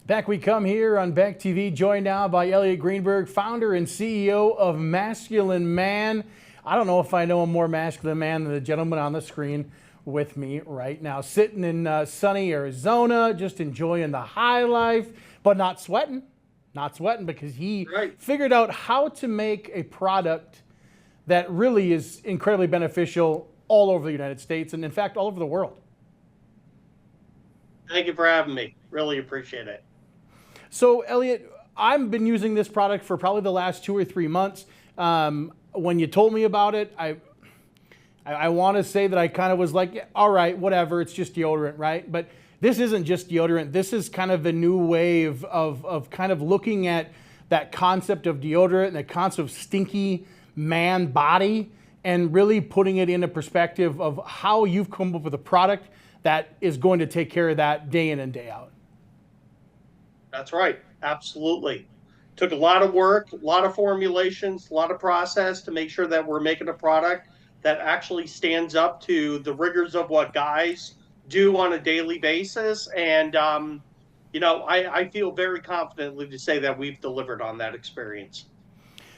Back we come here on Beck TV, joined now by Elliot Greenberg, founder and CEO of Masculine Man. I don't know if I know a more masculine man than the gentleman on the screen with me right now, sitting in sunny Arizona, just enjoying the high life, but not sweating. Not sweating because he figured out how to make a product that really is incredibly beneficial all over the United States and, in fact, all over the world. Thank you for having me. Really appreciate it. So, Elliot, I've been using this product for probably the last 2 or 3 months. When you told me about it, I want to say that I kind of was like, yeah, all right, whatever, it's just deodorant, right? But this isn't just deodorant. This is kind of a new wave of kind of looking at that concept of deodorant and the concept of stinky man body and really putting it into perspective of how you've come up with a product that is going to take care of that day in and day out. That's right. Absolutely. Took a lot of work, a lot of formulations, a lot of process to make sure that we're making a product that actually stands up to the rigors of what guys do on a daily basis. And, I feel very confidently to say that we've delivered on that experience.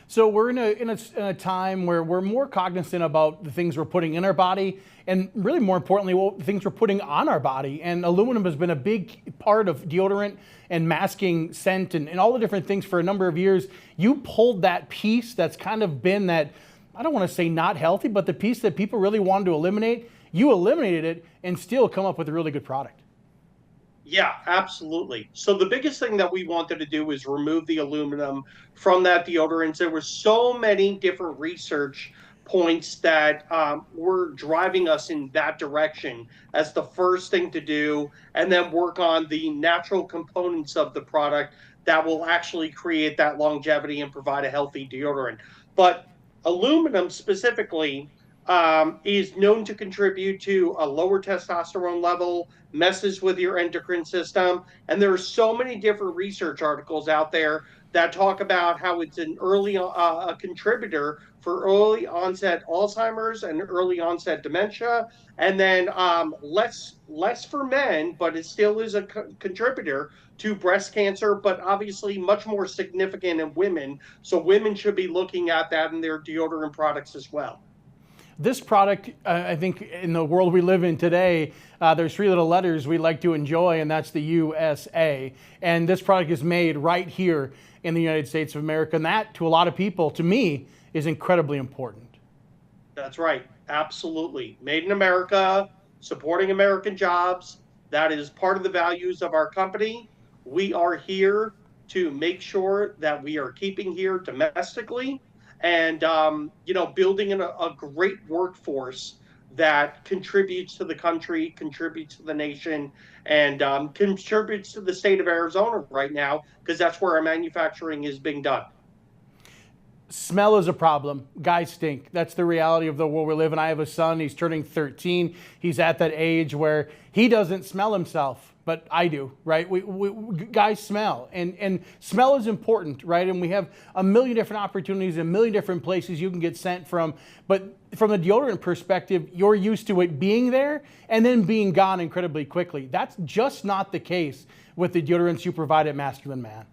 So we're in a time where we're more cognizant about the things we're putting in our body and really more importantly, the things we're putting on our body. And aluminum has been a big part of deodorant and masking scent and all the different things for a number of years. You pulled that piece that's kind of been that, I don't want to say not healthy, but the piece that people really wanted to eliminate. You eliminated it and still come up with a really good product. Yeah, absolutely. So the biggest thing that we wanted to do is remove the aluminum from that deodorant. There were so many different research points that were driving us in that direction as the first thing to do, and then work on the natural components of the product that will actually create that longevity and provide a healthy deodorant. But aluminum specifically is known to contribute to a lower testosterone level, messes with your endocrine system. And there are so many different research articles out there that talk about how it's an early contributor for early onset Alzheimer's and early onset dementia. And then less for men, but it still is a contributor to breast cancer, but obviously much more significant in women. So women should be looking at that in their deodorant products as well. This product, I think in the world we live in today, there's 3 little letters we like to enjoy, and that's the USA. And this product is made right here in the United States of America. And that, to a lot of people, to me, is incredibly important. That's right. Absolutely. Made in America, supporting American jobs. That is part of the values of our company. We are here to make sure that we are keeping here domestically and building a great workforce that contributes to the country, contributes to the nation, and contributes to the state of Arizona right now, because that's where our manufacturing is being done. Smell is a problem. Guys stink. That's the reality of the world we live in. I have a son. He's turning 13. He's at that age where he doesn't smell himself, but I do, right? Guys smell, and smell is important, right? And we have a million different opportunities, a million different places you can get scent from. But from a deodorant perspective, you're used to it being there and then being gone incredibly quickly. That's just not the case with the deodorants you provide at Masculine Man.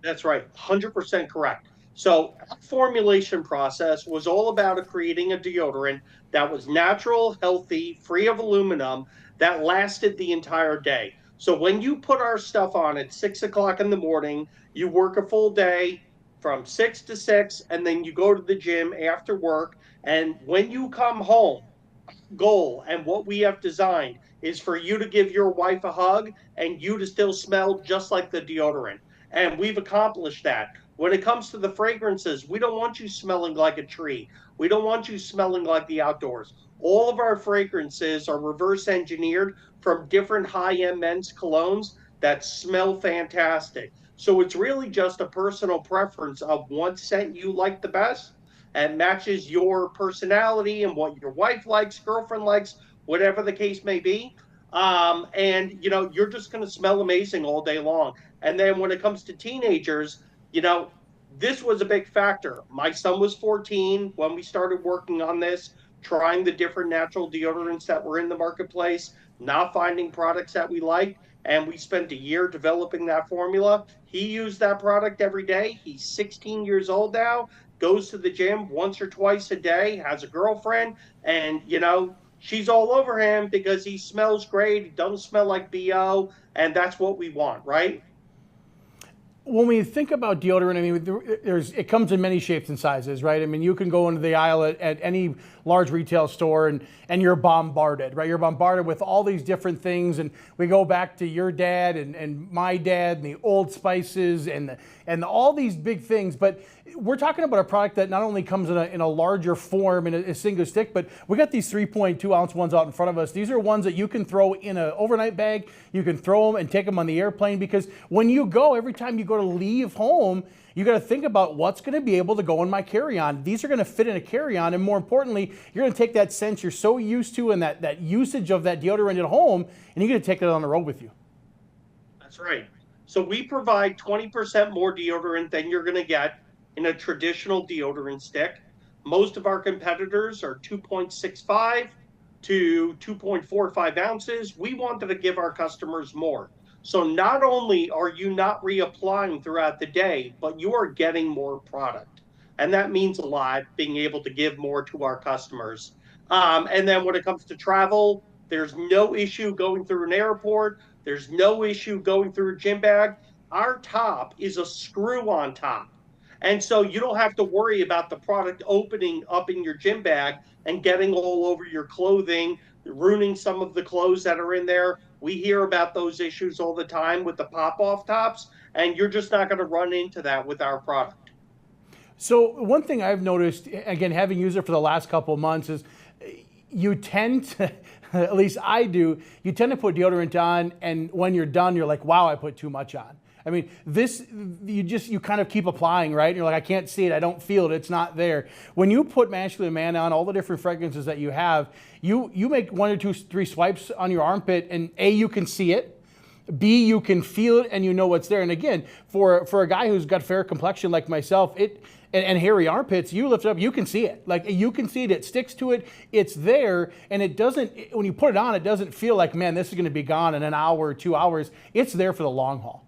That's right. 100% correct. So our formulation process was all about creating a deodorant that was natural, healthy, free of aluminum, that lasted the entire day. So when you put our stuff on at 6 o'clock in the morning, you work a full day from 6 to 6, and then you go to the gym after work. And when you come home, goal and what we have designed is for you to give your wife a hug and you to still smell just like the deodorant. And we've accomplished that. When it comes to the fragrances, we don't want you smelling like a tree. We don't want you smelling like the outdoors. All of our fragrances are reverse engineered from different high-end men's colognes that smell fantastic. So it's really just a personal preference of what scent you like the best and matches your personality and what your wife likes, girlfriend likes, whatever the case may be. You're just going to smell amazing all day long. And then when it comes to teenagers, this was a big factor. My son was 14 when we started working on this. trying the different natural deodorants that were in the marketplace, not finding products that we liked. And we spent a year developing that formula. He used that product every day. He's 16 years old now, goes to the gym once or twice a day, has a girlfriend, and, she's all over him because he smells great. He doesn't smell like BO. And that's what we want, right? When we think about deodorant, I mean, it comes in many shapes and sizes, right? I mean, you can go into the aisle at any large retail store and you're bombarded, right? You're bombarded with all these different things. And we go back to your dad and my dad and the Old Spices and all these big things. But we're talking about a product that not only comes in a larger form in a single stick, but we got these 3.2 ounce ones out in front of us. These are ones that you can throw in an overnight bag. You can throw them and take them on the airplane, because when you go, every time you go to leave home, you got to think about what's going to be able to go in my carry-on. These are going to fit in a carry-on, and more importantly, you're going to take that sense you're so used to and that usage of that deodorant at home, and you're going to take it on the road with you. That's right. So we provide 20% more deodorant than you're going to get in a traditional deodorant stick. Most of our competitors are 2.65 to 2.45 ounces. We wanted to give our customers more. So not only are you not reapplying throughout the day, but you are getting more product. And that means a lot, being able to give more to our customers. And then when it comes to travel, there's no issue going through an airport. There's no issue going through a gym bag. Our top is a screw-on top. And so you don't have to worry about the product opening up in your gym bag and getting all over your clothing, ruining some of the clothes that are in there. We hear about those issues all the time with the pop-off tops, and you're just not going to run into that with our product. So one thing I've noticed, again, having used it for the last couple of months, is you tend to, at least I do, you tend to put deodorant on, and when you're done, you're like, wow, I put too much on. I mean, you kind of keep applying, right? And you're like, I can't see it, I don't feel it, it's not there. When you put Masculine Man on, all the different fragrances that you have, you make 1 or 2, 3 swipes on your armpit, and A, you can see it, B, you can feel it, and you know what's there. And again, for a guy who's got fair complexion like myself, and hairy armpits, you lift it up, you can see it. Like, you can see it, it sticks to it, it's there, and it doesn't, when you put it on, it doesn't feel like, man, this is gonna be gone in an hour or 2 hours. It's there for the long haul.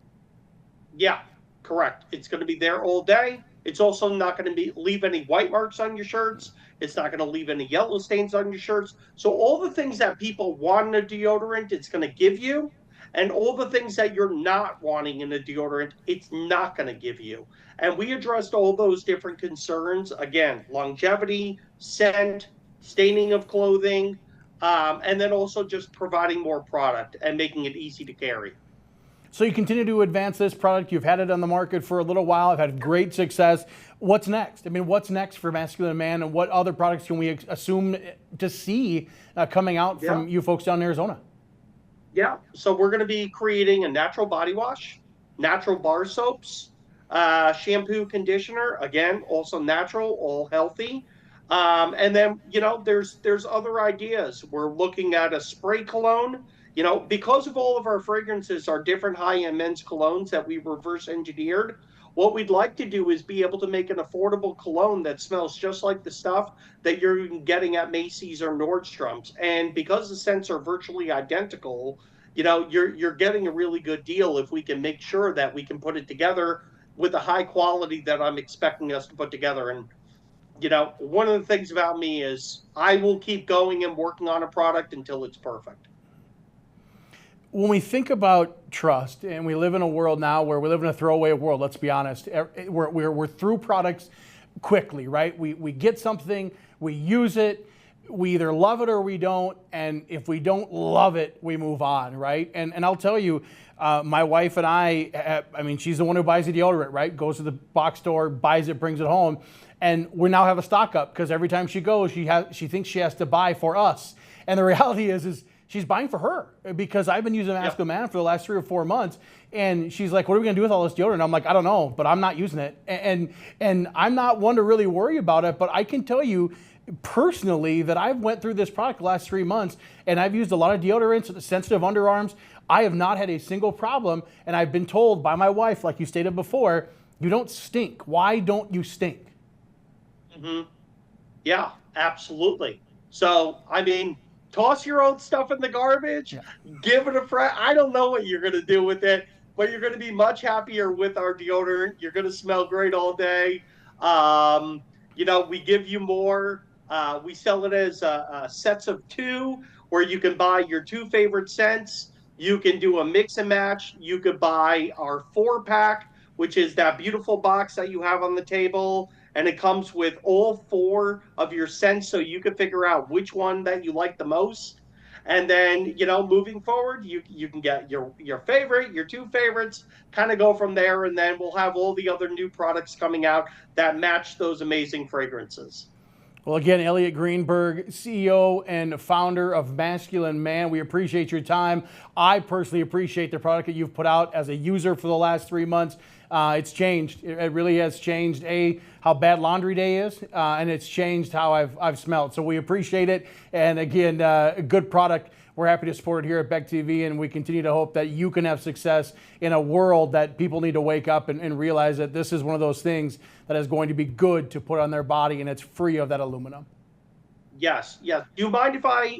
Yeah, correct. It's going to be there all day. It's also not going to leave any white marks on your shirts. It's not going to leave any yellow stains on your shirts. So all the things that people want in a deodorant, it's going to give you. And all the things that you're not wanting in a deodorant, it's not going to give you. And we addressed all those different concerns. Again, longevity, scent, staining of clothing, and then also just providing more product and making it easy to carry. So you continue to advance this product. You've had it on the market for a little while. I've had great success. What's next? I mean, what's next for Masculine Man, and what other products can we assume to see coming out from you folks down in Arizona? Yeah, so we're going to be creating a natural body wash, natural bar soaps, shampoo, conditioner, again, also natural, all healthy. And then, there's other ideas. We're looking at a spray cologne. Because of all of our fragrances are different high-end men's colognes that we reverse engineered, what we'd like to do is be able to make an affordable cologne that smells just like the stuff that you're getting at Macy's or Nordstrom's. And because the scents are virtually identical, you're getting a really good deal if we can make sure that we can put it together with the high quality that I'm expecting us to put together. And one of the things about me is I will keep going and working on a product until it's perfect. When we think about trust, and we live in a world now where we live in a throwaway world, let's be honest, we're through products quickly, right? We get something, we use it, we either love it or we don't, and if we don't love it, we move on, right? And I'll tell you, my wife and I mean, she's the one who buys the deodorant, right? Goes to the box store, buys it, brings it home, and we now have a stock up because every time she goes, she thinks she has to buy for us. And the reality is she's buying for her, because I've been using Masculine Man for the last 3 or 4 months. And she's like, what are we gonna do with all this deodorant? I'm like, I don't know, but I'm not using it. And I'm not one to really worry about it, but I can tell you personally that I've went through this product the last 3 months, and I've used a lot of deodorants, sensitive underarms. I have not had a single problem. And I've been told by my wife, like you stated before, you don't stink. Why don't you stink? Mm-hmm. Yeah, absolutely. So, I mean, toss your old stuff in the garbage, Yeah. give it a try. I don't know what you're going to do with it, but you're going to be much happier with our deodorant. You're going to smell great all day. Um, we give you more. We sell it as sets of two, where you can buy your two favorite scents. You can do a mix and match. You could buy our 4-pack, which is that beautiful box that you have on the table, and it comes with all 4 of your scents, so you can figure out which one that you like the most. And then, moving forward, you can get your favorite, your 2 favorites, kind of go from there, and then we'll have all the other new products coming out that match those amazing fragrances. Well, again, Elliot Greenberg, CEO and founder of Masculine Man, we appreciate your time. I personally appreciate the product that you've put out as a user for the last 3 months. It's changed. It really has changed, how bad laundry day is, and it's changed how I've smelled. So we appreciate it. And again, a good product. We're happy to support it here at Beck TV, and we continue to hope that you can have success in a world that people need to wake up and realize that this is one of those things that is going to be good to put on their body, and it's free of that aluminum. Yes. Do you mind if I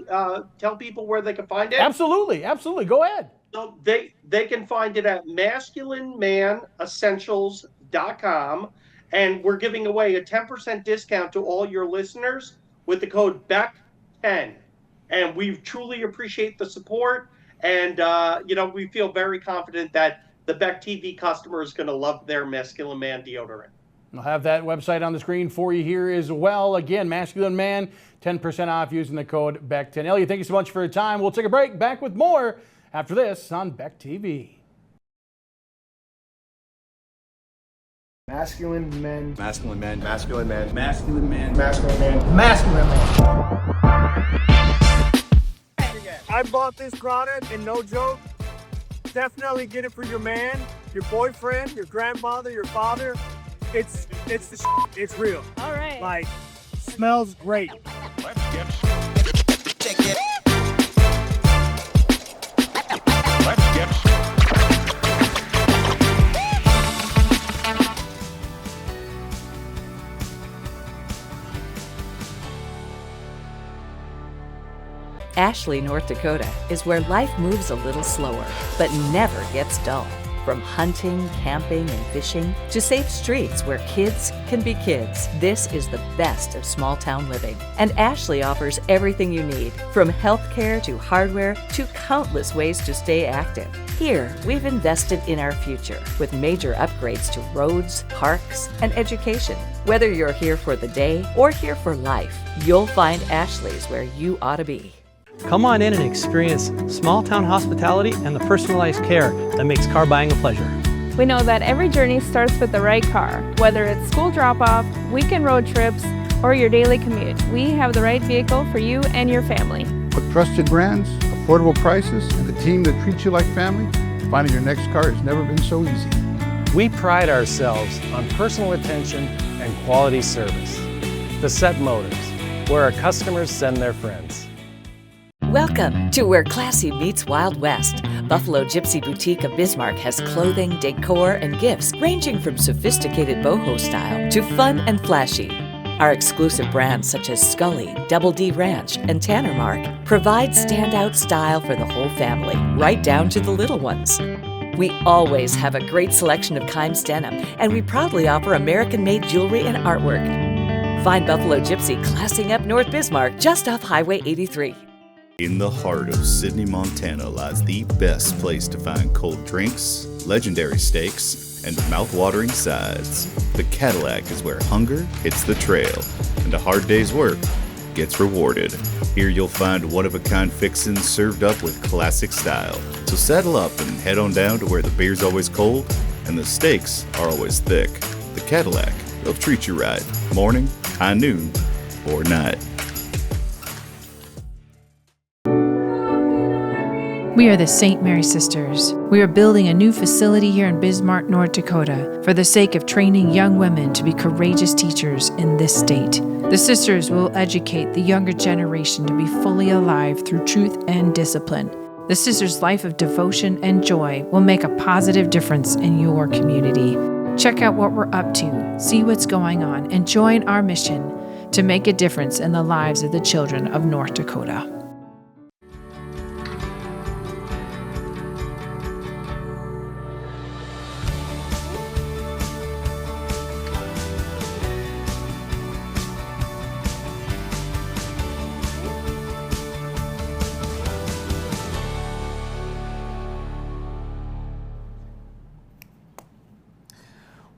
tell people where they can find it? Absolutely. Go ahead. So they can find it at masculinemanessentials.com, and we're giving away a 10% discount to all your listeners with the code BECK10. And we truly appreciate the support, and we feel very confident that the Beck TV customer is going to love their Masculine Man deodorant. I'll have that website on the screen for you here as well. Again, Masculine Man, 10% off using the code BECK10. Elliot, thank you so much for your time. We'll take a break. Back with more after this on Beck TV. Masculine men. Masculine men. Masculine men. Masculine men. Masculine men. Masculine Man. I bought this product, and no joke, definitely get it for your man, your boyfriend, your grandfather, your father. It's real. All right. Like, smells great. Let's get Ashley, North Dakota is where life moves a little slower, but never gets dull. From hunting, camping, and fishing to safe streets where kids can be kids, this is the best of small town living. And Ashley offers everything you need, from healthcare to hardware to countless ways to stay active. Here, we've invested in our future with major upgrades to roads, parks, and education. Whether you're here for the day or here for life, you'll find Ashley's where you ought to be. Come on in and experience small town hospitality and the personalized care that makes car buying a pleasure. We know that every journey starts with the right car. Whether it's school drop-off, weekend road trips, or your daily commute, we have the right vehicle for you and your family. With trusted brands, affordable prices, and a team that treats you like family, finding your next car has never been so easy. We pride ourselves on personal attention and quality service. Bassett Motors, where our customers send their friends. Welcome to where classy meets Wild West. Buffalo Gypsy Boutique of Bismarck has clothing, decor, and gifts ranging from sophisticated boho style to fun and flashy. Our exclusive brands such as Scully, Double D Ranch, and Tanner Mark provide standout style for the whole family, right down to the little ones. We always have a great selection of Kimes denim, and we proudly offer American-made jewelry and artwork. Find Buffalo Gypsy classing up North Bismarck just off Highway 83. In the heart of Sidney, Montana lies the best place to find cold drinks, legendary steaks, and mouth-watering sides. The Cadillac is where hunger hits the trail, and a hard day's work gets rewarded. Here you'll find one-of-a-kind fixins served up with classic style. So saddle up and head on down to where the beer's always cold and the steaks are always thick. The Cadillac, they'll treat you right, morning, high noon, or night. We are the St. Mary Sisters. We are building a new facility here in Bismarck, North Dakota, for the sake of training young women to be courageous teachers in this state. The sisters will educate the younger generation to be fully alive through truth and discipline. The sisters' life of devotion and joy will make a positive difference in your community. Check out what we're up to, see what's going on, and join our mission. to make a difference in the lives of the children of North Dakota.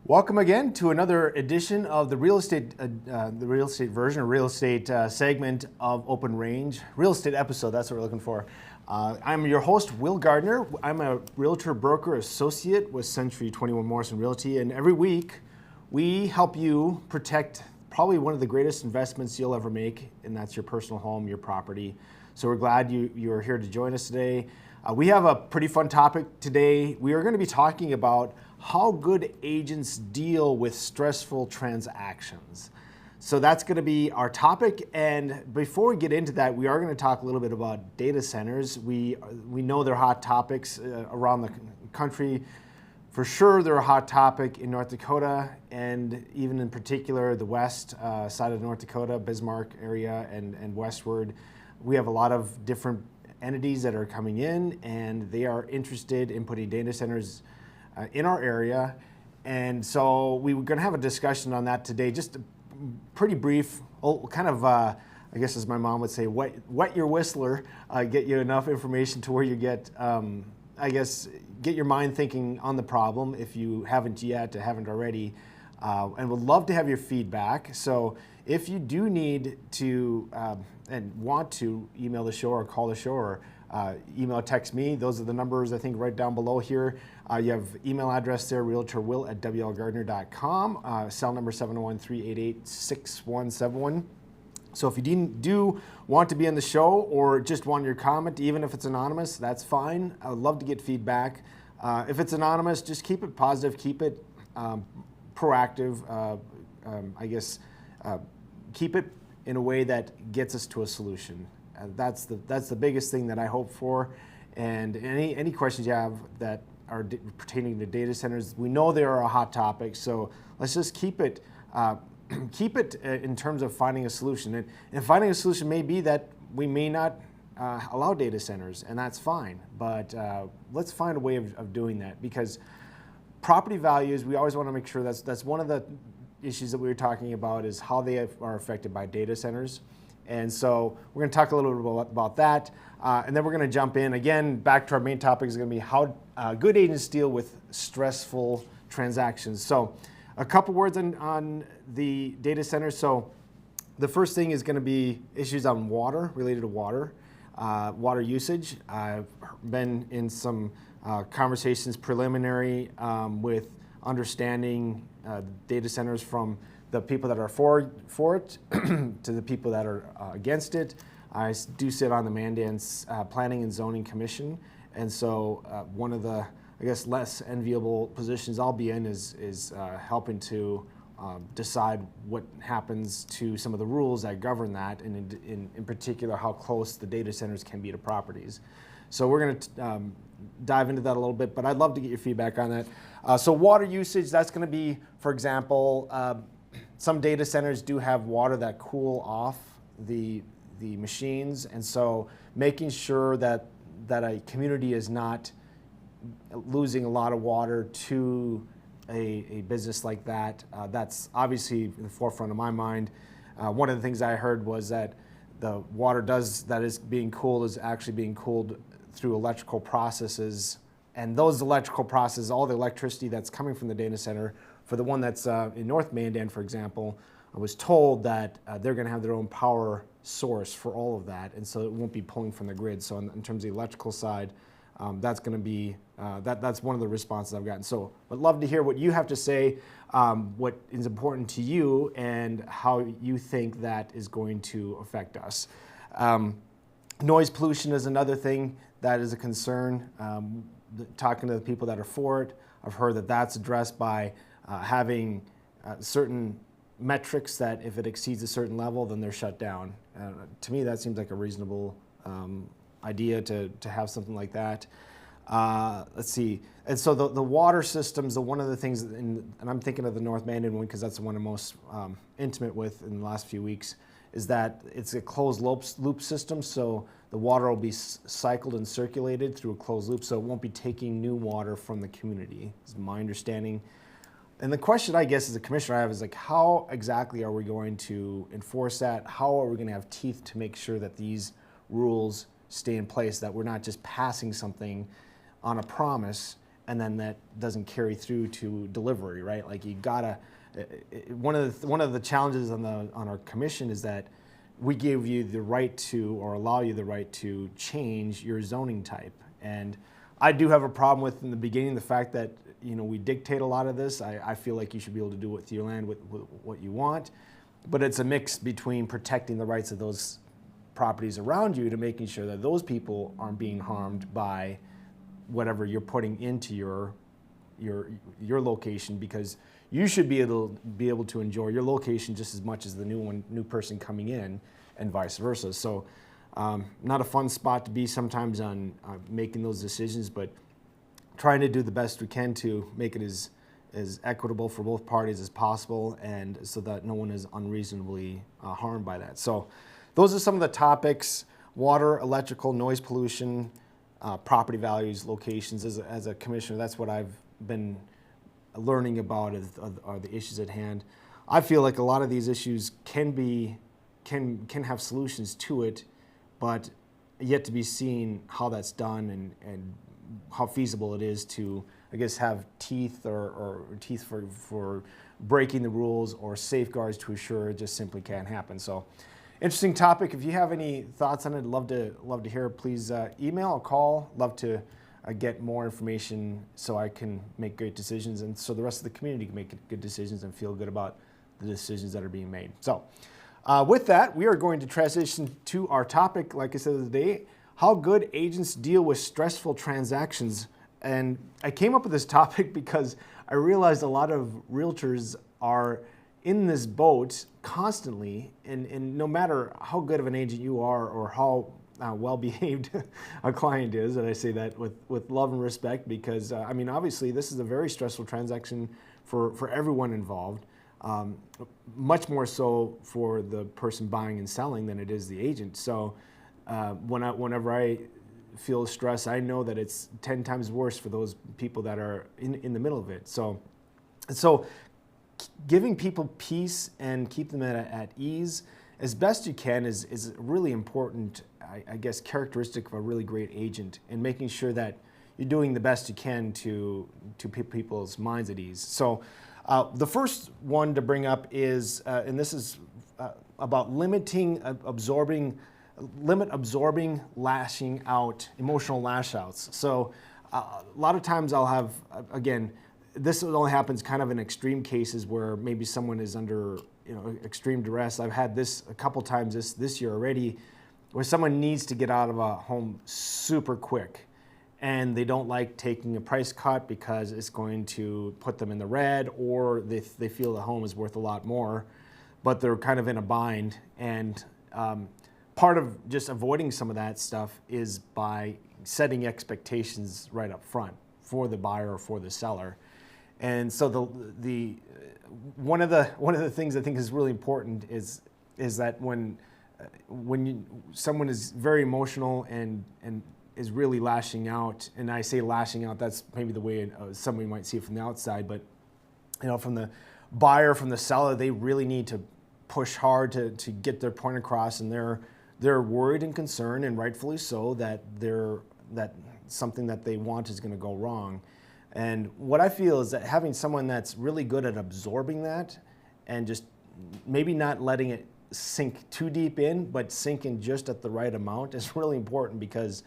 Welcome again to another edition of the real estate version, or real estate segment of Open Range. Real estate episode, that's what we're looking for. I'm your host, Will Gardner. I'm a realtor broker associate with Century 21 Morrison Realty, and every week we help you protect probably one of the greatest investments you'll ever make, and that's your personal home, your property. So we're glad you're here to join us today. We have a pretty fun topic today. We are going to be talking about how good agents deal with stressful transactions. So that's going to be our topic. And before we get into that, we are going to talk a little bit about data centers. We know they're hot topics around the country. For sure, they're a hot topic in North Dakota, and even in particular the west side of North Dakota, Bismarck area and westward. We have a lot of different entities that are coming in, and they are interested in putting data centers in our area. And so we were going to have a discussion on that today, just pretty brief, kind of, I guess as my mom would say, wet your whistler, get you enough information to where you get, get your mind thinking on the problem if you haven't yet, haven't already, and would love to have your feedback. So if you do need to and want to email the show or call the show or email or text me, those are the numbers I think right down below here. You have email address there, realtorwill@wlgardner.com, cell number 701-388-6171. So if you do want to be on the show or just want your comment, even if it's anonymous, that's fine. I would love to get feedback. If it's anonymous, just keep it positive, keep it proactive, keep it in a way that gets us to a solution. That's the biggest thing that I hope for. And any questions you have that are pertaining to data centers, we know they are a hot topic, so let's just keep it in terms of finding a solution. And finding a solution may be that we may not allow data centers, and that's fine. But let's find a way of doing that, because property values, we always want to make sure that's one of the issues that we were talking about, is how they are affected by data centers. And so we're going to talk a little bit about that, and then we're going to jump in again back to our main topic is going to be how good agents deal with stressful transactions. So a couple words on the data centers. So the first thing is going to be issues on water, related to water usage. I've been in some conversations preliminary with understanding data centers from the people that are for it to the people that are against it. I do sit on the Mandan's Planning and Zoning Commission, and so one of the, I guess, less enviable positions I'll be in is helping to decide what happens to some of the rules that govern that, and in particular how close the data centers can be to properties. So we're going to dive into that a little bit, but I'd love to get your feedback on that. So water usage, that's going to be, for example, some data centers do have water that cool off the machines, and so making sure that a community is not losing a lot of water to a business like that, that's obviously in the forefront of my mind. One of the things I heard was that the water that is being cooled is actually being cooled through electrical processes, and those electrical processes, all the electricity that's coming from the data center, for the one that's in North Mandan, for example, I was told that they're going to have their own power source for all of that, and so it won't be pulling from the grid. So in terms of the electrical side, that's going to be, that's one of the responses I've gotten. So I'd love to hear what you have to say, what is important to you, and how you think that is going to affect us. Noise pollution is another thing that is a concern. Talking to the people that are for it, I've heard that that's addressed by having certain metrics that if it exceeds a certain level, then they're shut down. To me, that seems like a reasonable idea to have something like that. Let's see. And so the water systems, one of the things, and I'm thinking of the North Mandan one because that's the one I'm most intimate with in the last few weeks, is that it's a closed loop system. So the water will be cycled and circulated through a closed loop, so it won't be taking new water from the community, is my understanding. And the question, I guess, as a commissioner I have is like, how exactly are we going to enforce that? How are we going to have teeth to make sure that these rules stay in place, that we're not just passing something on a promise and then that doesn't carry through to delivery, right? Like you gotta, one of the challenges on our commission is that we give you the right to, or allow you the right to change your zoning type. And I do have a problem with, in the beginning, the fact that, you know, we dictate a lot of this. I feel like you should be able to do with your land what you want, but it's a mix between protecting the rights of those properties around you to making sure that those people aren't being harmed by whatever you're putting into your location, because you should be able to enjoy your location just as much as the new person coming in, and vice versa. So not a fun spot to be sometimes on making those decisions, but trying to do the best we can to make it as equitable for both parties as possible, and so that no one is unreasonably harmed by that. So those are some of the topics: water, electrical, noise pollution, property values, locations. As a commissioner, that's what I've been learning about are the issues at hand. I feel like a lot of these issues can have solutions to it, but yet to be seen how that's done and how feasible it is to, I guess, have teeth or teeth for breaking the rules, or safeguards to assure it just simply can't happen. So, interesting topic. If you have any thoughts on it, love to hear. Please email or call. Love to get more information so I can make great decisions, and so the rest of the community can make good decisions and feel good about the decisions that are being made. So with that, we are going to transition to our topic, like I said, of the day: how good agents deal with stressful transactions. And I came up with this topic because I realized a lot of realtors are in this boat constantly, and no matter how good of an agent you are or how well-behaved a client is, and I say that with love and respect, because I mean, obviously this is a very stressful transaction for everyone involved, much more so for the person buying and selling than it is the agent. So whenever I feel stress, I know that it's 10 times worse for those people that are in the middle of it. So giving people peace and keep them at ease as best you can is really important, I guess, characteristic of a really great agent, and making sure that you're doing the best you can to put people's minds at ease. So the first one to bring up is, and this is about limiting absorbing, lashing out, emotional lash outs. So a lot of times I'll have, again, this only happens kind of in extreme cases where maybe someone is under, you know, extreme duress. I've had this a couple times this year already, where someone needs to get out of a home super quick, and they don't like taking a price cut because it's going to put them in the red, or they feel the home is worth a lot more, but they're kind of in a bind. And part of just avoiding some of that stuff is by setting expectations right up front for the buyer or for the seller. And so the one of the things I think is really important is that when someone is very emotional and is really lashing out, and I say lashing out, that's maybe the way somebody might see it from the outside, but you know, from the buyer, from the seller, they really need to push hard to get their point across, and they're worried and concerned, and rightfully so, that something that they want is going to go wrong. And what I feel is that having someone that's really good at absorbing that and just maybe not letting it sink too deep in, but sink in just at the right amount is really important, because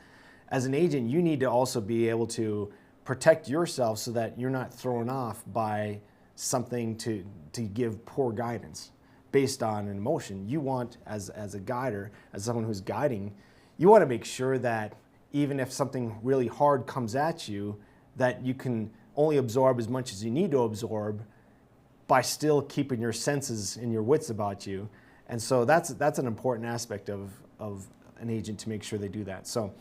as an agent, you need to also be able to protect yourself so that you're not thrown off by something to give poor guidance based on an emotion. You want, as a guider, as someone who's guiding, you want to make sure that even if something really hard comes at you, that you can only absorb as much as you need to absorb by still keeping your senses and your wits about you. And so that's an important aspect of an agent, to make sure they do that. So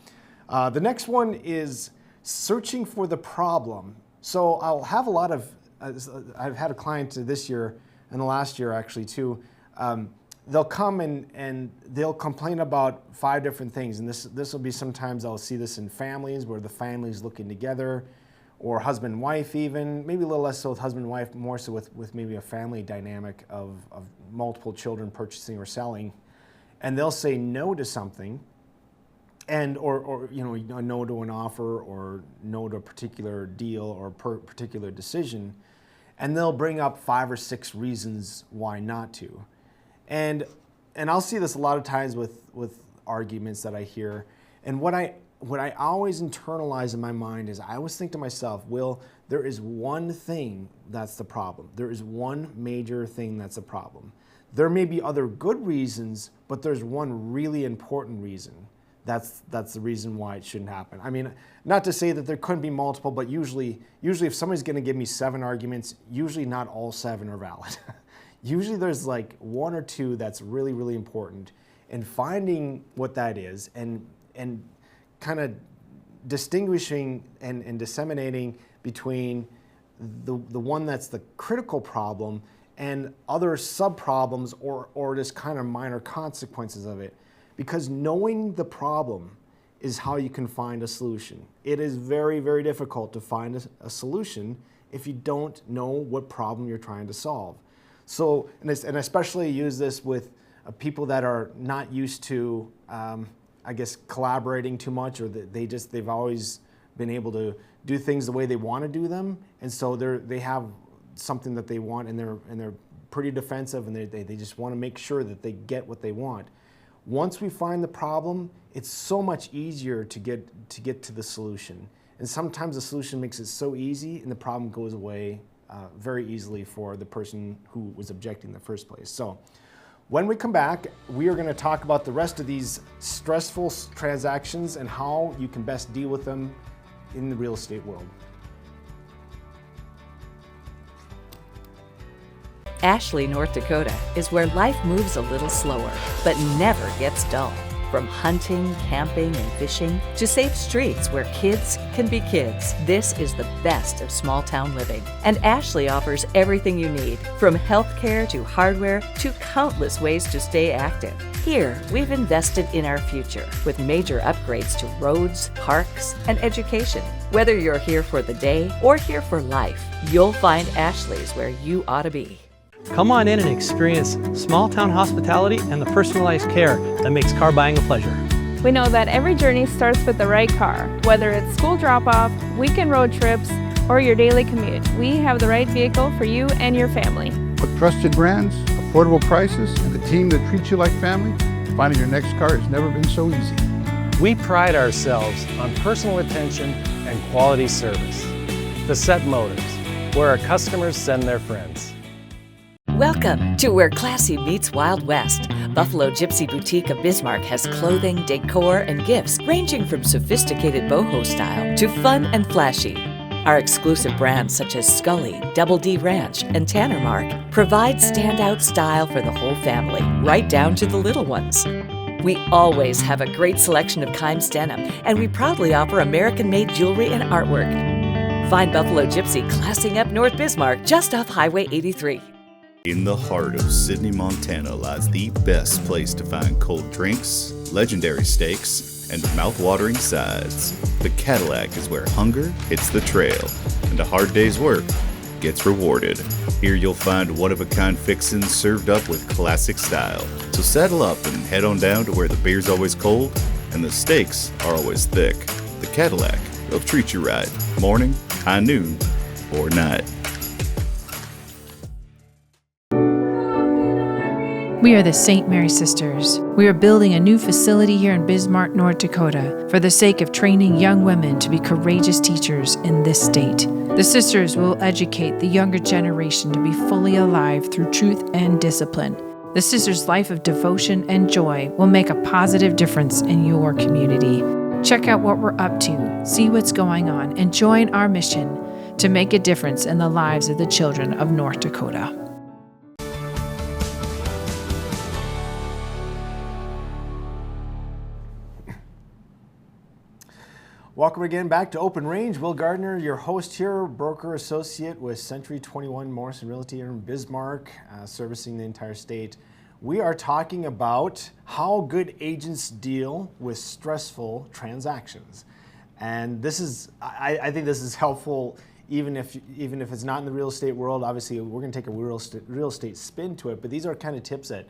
the next one is searching for the problem. So I'll have a lot of, I've had a client this year and the last year actually too, they'll come and they'll complain about 5 different things. And this will be sometimes I'll see this in families where the family's looking together, or husband and wife even, maybe a little less so with husband and wife, more so with maybe a family dynamic of multiple children purchasing or selling. And they'll say no to something, and or you know, a no to an offer or no to a particular deal or particular decision, and they'll bring up 5 or 6 reasons why not to. And I'll see this a lot of times with arguments that I hear. And what I always internalize in my mind is I always think to myself, Will, there is one thing that's the problem. There is one major thing that's a problem. There may be other good reasons, but there's one really important reason. That's the reason why it shouldn't happen. I mean, not to say that there couldn't be multiple, but usually if somebody's going to give me 7 arguments, usually not all 7 are valid. Usually there's like 1 or 2 that's really, really important, and finding what that is and kind of distinguishing and disseminating between the one that's the critical problem and other sub-problems or just kind of minor consequences of it. Because knowing the problem is how you can find a solution. It is very, very difficult to find a solution if you don't know what problem you're trying to solve. So, and especially use this with people that are not used to, I guess, collaborating too much, or they've always been able to do things the way they want to do them, and so they have something that they want, and they're pretty defensive, and they just want to make sure that they get what they want. Once we find the problem, it's so much easier to get to the solution. And sometimes the solution makes it so easy, and the problem goes away very easily for the person who was objecting in the first place. So when we come back, we are going to talk about the rest of these stressful transactions and how you can best deal with them in the real estate world. Ashley, North Dakota is where life moves a little slower, but never gets dull. From hunting, camping, and fishing to safe streets where kids can be kids, this is the best of small town living. And Ashley offers everything you need, from healthcare to hardware to countless ways to stay active. Here, we've invested in our future with major upgrades to roads, parks, and education. Whether you're here for the day or here for life, you'll find Ashley's where you ought to be. Come on in and experience small town hospitality and the personalized care that makes car buying a pleasure. We know that every journey starts with the right car. Whether it's school drop-off, weekend road trips, or your daily commute, we have the right vehicle for you and your family. With trusted brands, affordable prices, and a team that treats you like family, finding your next car has never been so easy. We pride ourselves on personal attention and quality service. The Set Motors, where our customers send their friends. Welcome to where classy meets Wild West. Buffalo Gypsy Boutique of Bismarck has clothing, decor, and gifts ranging from sophisticated boho style to fun and flashy. Our exclusive brands such as Scully, Double D Ranch, and Tanner Mark provide standout style for the whole family, right down to the little ones. We always have a great selection of Kimes denim, and we proudly offer American-made jewelry and artwork. Find Buffalo Gypsy classing up North Bismarck just off Highway 83. In the heart of Sidney, Montana lies the best place to find cold drinks, legendary steaks, and mouth-watering sides. The Cadillac is where hunger hits the trail, and a hard day's work gets rewarded. Here you'll find one-of-a-kind fixins served up with classic style. So saddle up and head on down to where the beer's always cold and the steaks are always thick. The Cadillac, they'll treat you right, morning, high noon, or night. We are the St. Mary Sisters. We are building a new facility here in Bismarck, North Dakota, for the sake of training young women to be courageous teachers in this state. The Sisters will educate the younger generation to be fully alive through truth and discipline. The Sisters' life of devotion and joy will make a positive difference in your community. Check out what we're up to, see what's going on, and join our mission to make a difference in the lives of the children of North Dakota. Welcome again back to Open Range. Will Gardner, your host here, broker associate with Century 21 Morrison Realty here in Bismarck, servicing the entire state. We are talking about how good agents deal with stressful transactions. And this is, I think this is helpful even if it's not in the real estate world. Obviously, we're going to take a real estate spin to it, but these are kind of tips that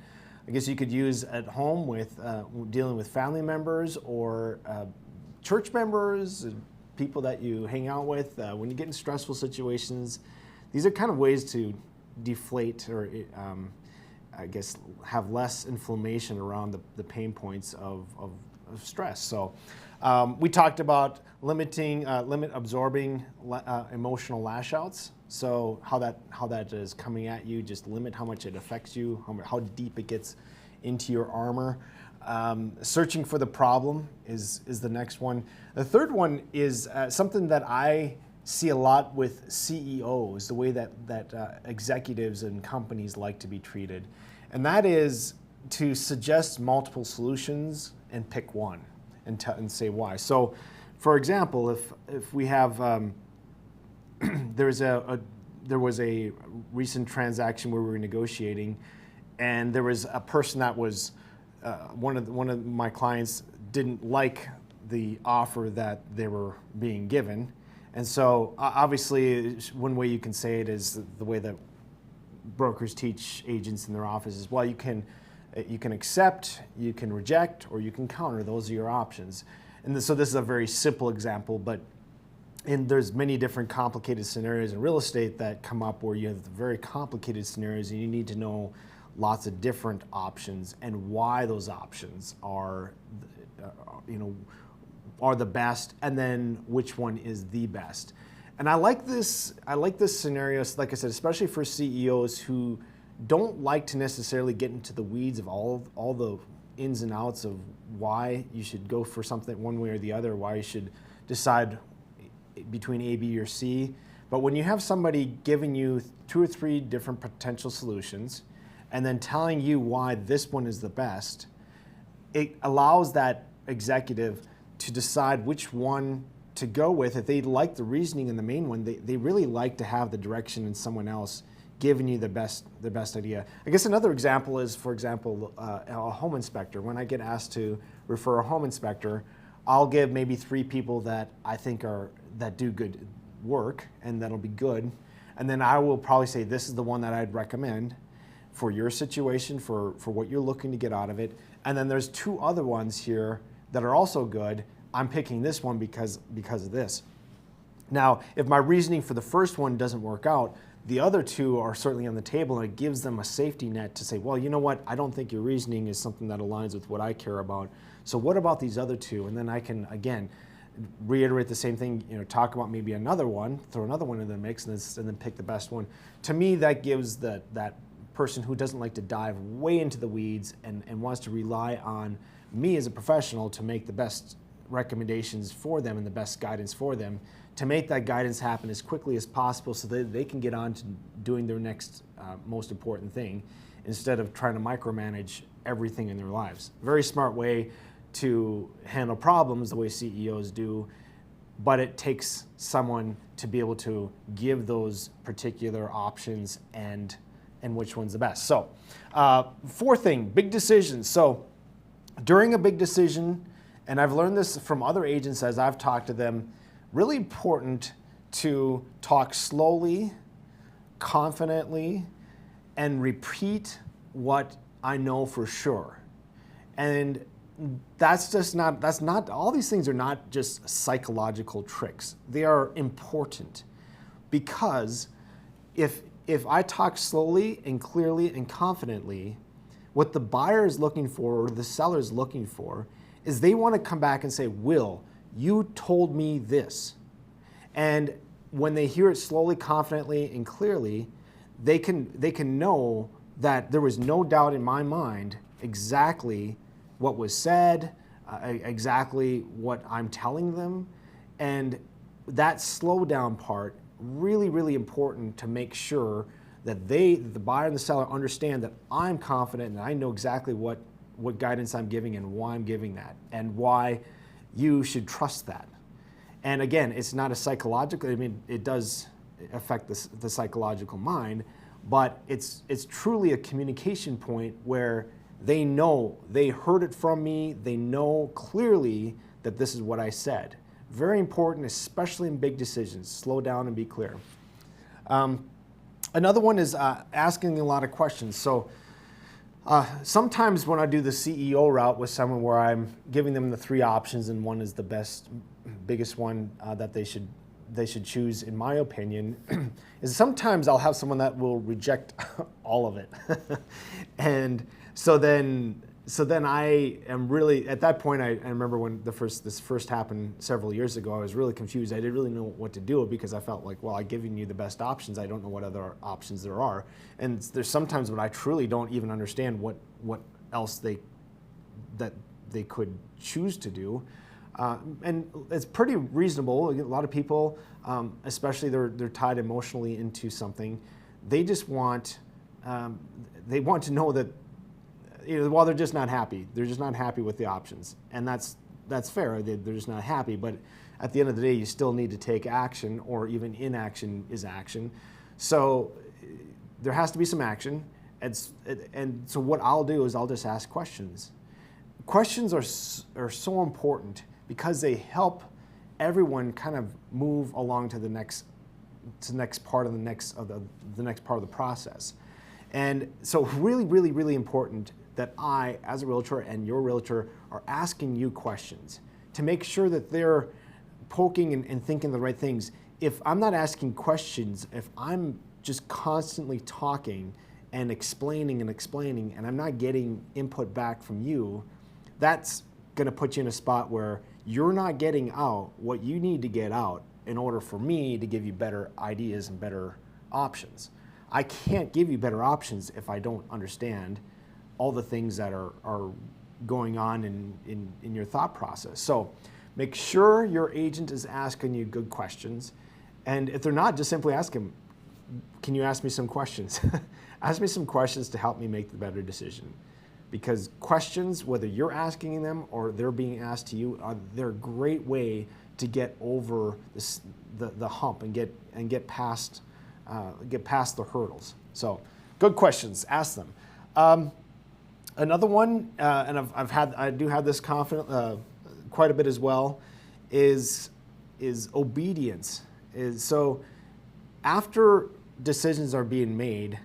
I guess you could use at home with dealing with family members or church members, people that you hang out with. When you get in stressful situations, these are kind of ways to deflate or I guess have less inflammation around the pain points of stress. So we talked about limit absorbing emotional lash outs. So how that is coming at you, just limit how much it affects you, how deep it gets into your armor. Searching for the problem is the next one. The third one is something that I see a lot with CEOs, the way that executives and companies like to be treated. And that is to suggest multiple solutions and pick one and say why. So, for example, if we have, there was a recent transaction where we were negotiating, and there was a person that was, one of my clients didn't like the offer that they were being given. And so obviously one way you can say it is the way that brokers teach agents in their offices. Well, you can accept, you can reject, or you can counter. Those are your options. And so this is a very simple example, but there's many different complicated scenarios in real estate that come up where you have very complicated scenarios and you need to know lots of different options and why those options are the best, and then which one is the best. And I like this scenario, like I said, especially for CEOs who don't like to necessarily get into the weeds of all the ins and outs of why you should go for something one way or the other, why you should decide between A, B, or C. But when you have somebody giving you 2 or 3 different potential solutions and then telling you why this one is the best, it allows that executive to decide which one to go with. If they like the reasoning in the main one, they really like to have the direction in someone else giving you the best idea. I guess another example is, for example, a home inspector. When I get asked to refer a home inspector, I'll give maybe 3 people that I think that do good work and that'll be good. And then I will probably say, this is the one that I'd recommend for your situation, for what you're looking to get out of it. And then there's 2 other ones here that are also good. I'm picking this one because of this. Now, if my reasoning for the first one doesn't work out, the other 2 are certainly on the table, and it gives them a safety net to say, well, you know what, I don't think your reasoning is something that aligns with what I care about. So what about these other 2? And then I can, again, reiterate the same thing, talk about maybe another one, throw another one in the mix, and then pick the best one. To me, that gives that person who doesn't like to dive way into the weeds and wants to rely on me as a professional to make the best recommendations for them and the best guidance for them, to make that guidance happen as quickly as possible so that they can get on to doing their next most important thing instead of trying to micromanage everything in their lives. Very smart way to handle problems, the way CEOs do, but it takes someone to be able to give those particular options and which one's the best. So, 4th thing, big decisions. So, during a big decision, and I've learned this from other agents as I've talked to them, really important to talk slowly, confidently, and repeat what I know for sure. And that's not, all these things are not just psychological tricks. They are important because if I talk slowly and clearly and confidently, what the buyer is looking for or the seller is looking for is they want to come back and say, Will, you told me this. And when they hear it slowly, confidently, and clearly, they can know that there was no doubt in my mind exactly what was said, exactly what I'm telling them. And that slow down part, really, really important to make sure that the buyer and the seller understand that I'm confident and I know exactly what guidance I'm giving and why I'm giving that and why you should trust that. And again, it's not a psychological, I mean, it does affect the psychological mind, but it's truly a communication point where they know, they heard it from me, they know clearly that this is what I said. Very important, especially in big decisions. Slow down and be clear. Another one is asking a lot of questions. So sometimes when I do the CEO route with someone where I'm giving them the 3 options and one is the biggest one that they should choose, in my opinion, is sometimes I'll have someone that will reject all of it. And so then I am really, at that point, I remember when this first happened several years ago, I was really confused. I didn't really know what to do because I felt like, well, I've given you the best options. I don't know what other options there are. And there's sometimes when I truly don't even understand what else they could choose to do. And it's pretty reasonable. A lot of people, especially they're tied emotionally into something, they just want, they want to know that, well, they're just not happy. They're just not happy with the options. And that's fair. They're just not happy. But at the end of the day, you still need to take action, or even inaction is action. So there has to be some action. And so what I'll do is I'll just ask questions. Questions are so important because they help everyone kind of move along to the next part of the next part of the process. And so really, really, really important that I, as a realtor and your realtor, are asking you questions to make sure that they're poking and thinking the right things. If I'm not asking questions, if I'm just constantly talking and explaining and I'm not getting input back from you, that's going to put you in a spot where you're not getting out what you need to get out in order for me to give you better ideas and better options. I can't give you better options if I don't understand all the things that are going on in your thought process. So make sure your agent is asking you good questions. And if they're not, just simply ask them, can you ask me some questions? Ask me some questions to help me make the better decision. Because questions, whether you're asking them or they're being asked to you, they're a great way to get over the hump and get past the hurdles. So good questions, ask them. Another one, and I do have this confident quite a bit as well, is obedience. So after decisions are being made,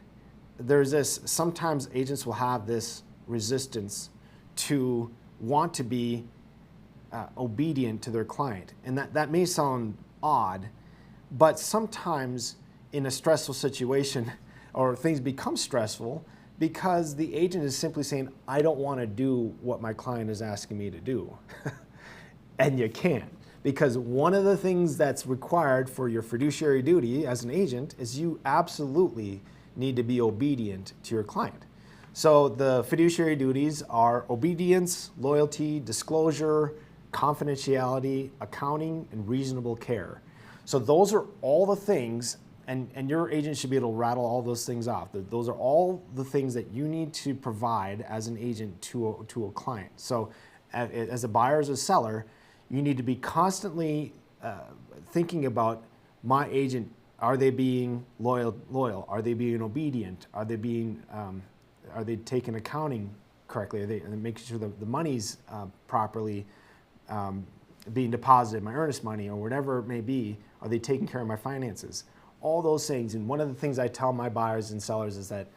there's this, sometimes agents will have this resistance to want to be obedient to their client. And that may sound odd, but sometimes in a stressful situation or things become stressful because the agent is simply saying, I don't want to do what my client is asking me to do. And you can't. Because one of the things that's required for your fiduciary duty as an agent is you absolutely need to be obedient to your client. So the fiduciary duties are obedience, loyalty, disclosure, confidentiality, accounting, and reasonable care. So those are all the things, and your agent should be able to rattle all those things off. Those are all the things that you need to provide as an agent to a client. So as a buyer, as a seller, you need to be constantly thinking about my agent. Are they being loyal? Are they being obedient? Are they taking accounting correctly? Are they making sure the money's properly being deposited, my earnest money or whatever it may be? Are they taking care of my finances? All those things. And one of the things I tell my buyers and sellers is that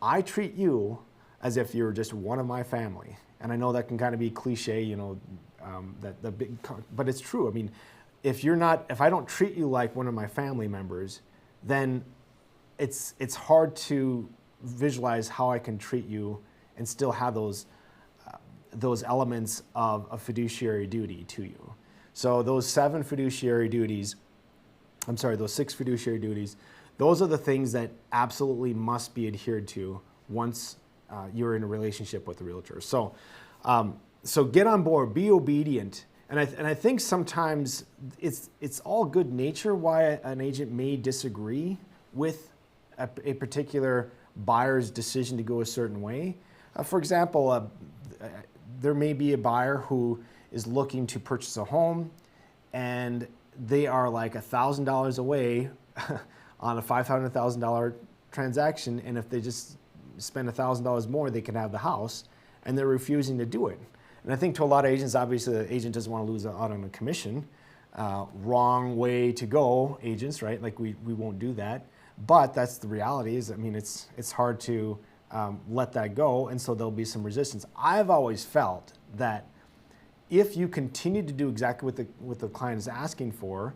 I treat you as if you're just one of my family. And I know that can kind of be cliche, but it's true. I mean, if I don't treat you like one of my family members, then it's hard to visualize how I can treat you and still have those elements of a fiduciary duty to you. So those 6 fiduciary duties, those are the things that absolutely must be adhered to once you're in a relationship with a realtor. So get on board, be obedient. And I think sometimes it's all good nature why an agent may disagree with a particular buyer's decision to go a certain way. For example, there may be a buyer who is looking to purchase a home and they are like $1,000 away on a $500,000 transaction, and if they just spend $1,000 more, they can have the house, and they're refusing to do it. And I think to a lot of agents, obviously the agent doesn't want to lose out on a commission. Wrong way to go, agents, right? Like we won't do that. But that's the reality is, I mean, it's hard to let that go, and so there'll be some resistance. I've always felt that if you continue to do exactly what the client is asking for,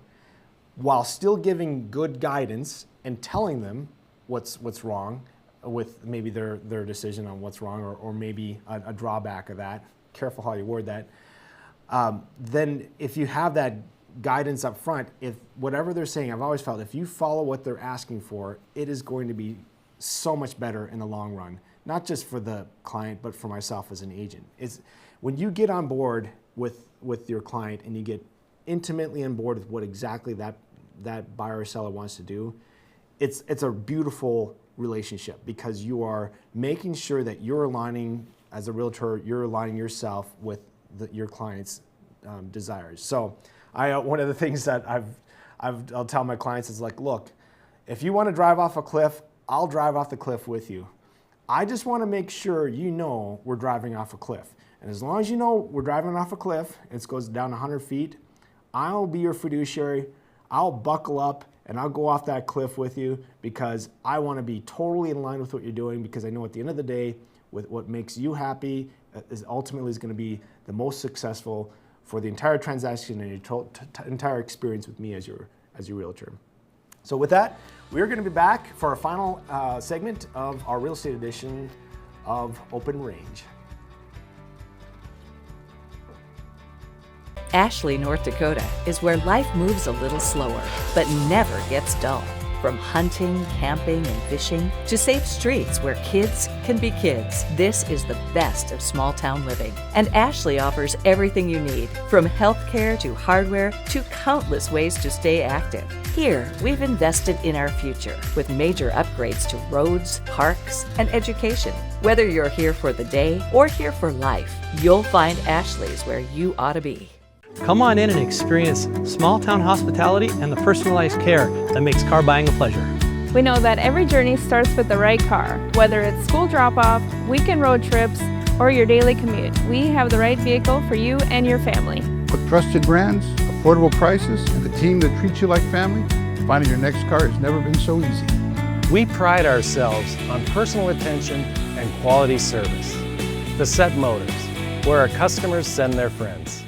while still giving good guidance and telling them what's wrong with maybe their decision on what's wrong, or maybe a drawback of that, careful how you word that, then if you have that guidance up front, if whatever they're saying, I've always felt if you follow what they're asking for, it is going to be so much better in the long run, not just for the client, but for myself as an agent. It's when you get on board with your client and you get intimately on board with what exactly that buyer or seller wants to do, it's a beautiful relationship, because you are making sure that you're aligning, as a realtor, you're aligning yourself with your client's desires. So one of the things that I'll tell my clients is like, look, if you want to drive off a cliff, I'll drive off the cliff with you. I just want to make sure you know we're driving off a cliff. And as long as you know we're driving off a cliff, it goes down 100 feet, I'll be your fiduciary. I'll buckle up and I'll go off that cliff with you, because I want to be totally in line with what you're doing, because I know at the end of the day, with what makes you happy is ultimately going to be the most successful for the entire transaction and your entire experience with me as your realtor. So with that, we're going to be back for our final segment of our real estate edition of Open Range. Ashley, North Dakota is where life moves a little slower, but never gets dull. From hunting, camping, and fishing to safe streets where kids can be kids, this is the best of small town living. And Ashley offers everything you need, from healthcare to hardware to countless ways to stay active. Here, we've invested in our future with major upgrades to roads, parks, and education. Whether you're here for the day or here for life, you'll find Ashley's where you ought to be. Come on in and experience small town hospitality and the personalized care that makes car buying a pleasure. We know that every journey starts with the right car. Whether it's school drop-off, weekend road trips, or your daily commute, we have the right vehicle for you and your family. With trusted brands, affordable prices, and the team that treats you like family, finding your next car has never been so easy. We pride ourselves on personal attention and quality service. The Set Motors, where our customers send their friends.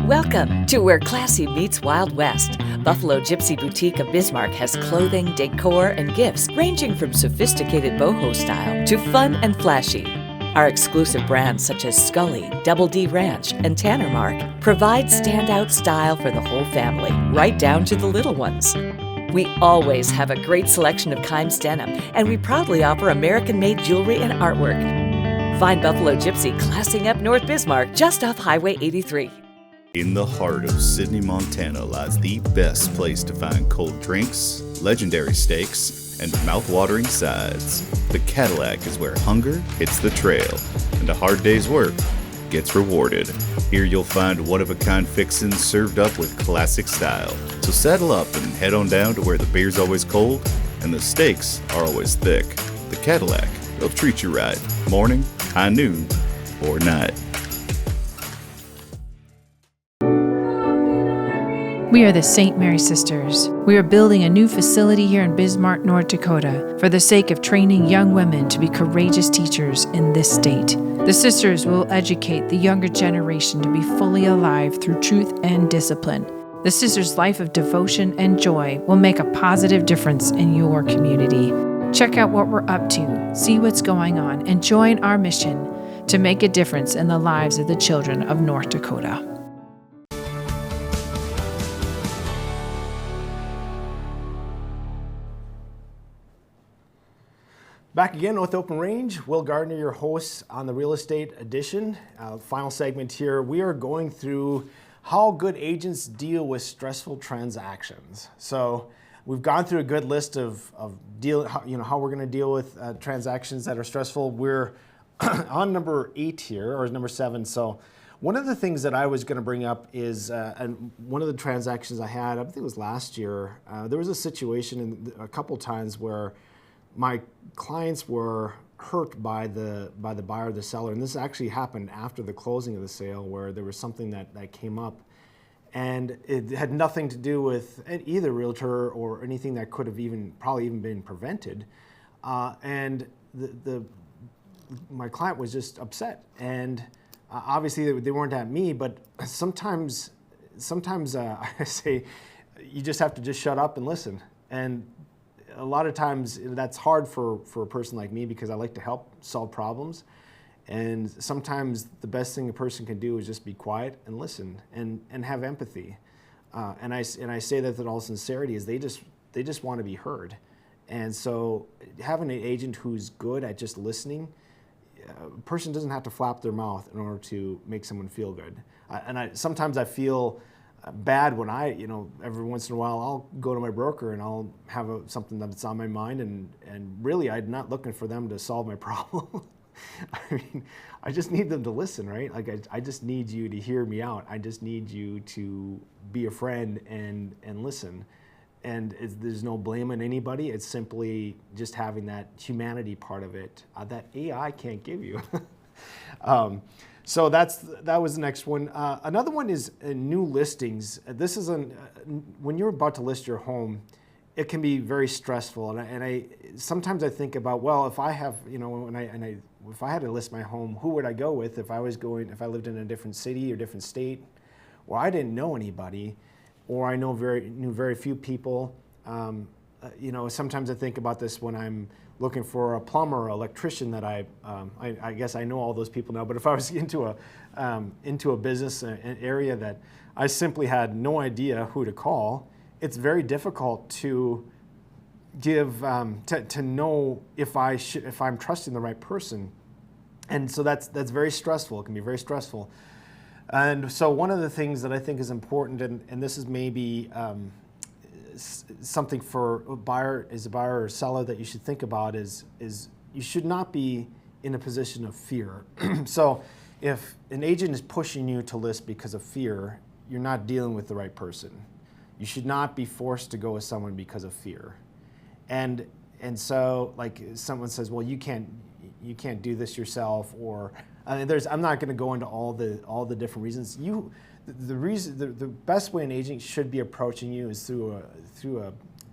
Welcome to where classy meets Wild West. Buffalo Gypsy Boutique of Bismarck has clothing, decor, and gifts ranging from sophisticated boho style to fun and flashy. Our exclusive brands such as Scully, Double D Ranch, and Tanner Mark provide standout style for the whole family, right down to the little ones. We always have a great selection of Kimes denim, and we proudly offer American-made jewelry and artwork. Find Buffalo Gypsy classing up North Bismarck just off Highway 83. In the heart of Sidney, Montana lies the best place to find cold drinks, legendary steaks, and mouth-watering sides. The Cadillac is where hunger hits the trail, and a hard day's work gets rewarded. Here you'll find one-of-a-kind fixins served up with classic style. So saddle up and head on down to where the beer's always cold and the steaks are always thick. The Cadillac, they'll treat you right, morning, high noon, or night. We are the St. Mary Sisters. We are building a new facility here in Bismarck, North Dakota, for the sake of training young women to be courageous teachers in this state. The Sisters will educate the younger generation to be fully alive through truth and discipline. The Sisters' life of devotion and joy will make a positive difference in your community. Check out what we're up to, see what's going on, and join our mission to make a difference in the lives of the children of North Dakota. Back again with Open Range. Will Gardner, your host on the Real Estate Edition. Final segment here. We are going through how good agents deal with stressful transactions. So we've gone through a good list of how we're going to deal with transactions that are stressful. We're on number 8 here, or number 7. So One of the things that I was going to bring up is, and one of the transactions I had, I think it was last year, there was a situation a couple times where my clients were hurt by the buyer or the seller, and this actually happened after the closing of the sale, where there was something that came up, and it had nothing to do with either realtor or anything that could have probably even been prevented, and my client was just upset, and obviously they weren't at me, but sometimes I say you just have to just shut up and listen. And a lot of times that's hard for a person like me, because I like to help solve problems. And sometimes the best thing a person can do is just be quiet and listen and have empathy. And I say that in all sincerity, is they just want to be heard. And so having an agent who's good at just listening, a person doesn't have to flap their mouth in order to make someone feel good. Sometimes I feel bad when every once in a while I'll go to my broker and I'll have something that's on my mind, and really I'm not looking for them to solve my problem. I mean, I just need them to listen, right? Like I just need you to hear me out. I just need you to be a friend and listen. And there's no blame on anybody. It's simply just having that humanity part of it that AI can't give you. So that was the next one. Another one is new listings. This is when you're about to list your home, it can be very stressful. And sometimes I think about, well, if I have, if I had to list my home, who would I go with if I lived in a different city or different state, or I didn't know anybody, or I knew very few people. Sometimes I think about this when I'm looking for a plumber or electrician that I guess I know all those people now, but if I was into a business area that I simply had no idea who to call, it's very difficult to to know if I'm trusting the right person. And so that's very stressful. It can be very stressful. And so one of the things that I think is important, and this is maybe something for a buyer or seller that you should think about, is you should not be in a position of fear. So if an agent is pushing you to list because of fear, you're not dealing with the right person. You should not be forced to go with someone because of fear. And so, like, someone says, well, you can't do this yourself, or I'm not going to go into all the different reasons. The best way an agent should be approaching you is through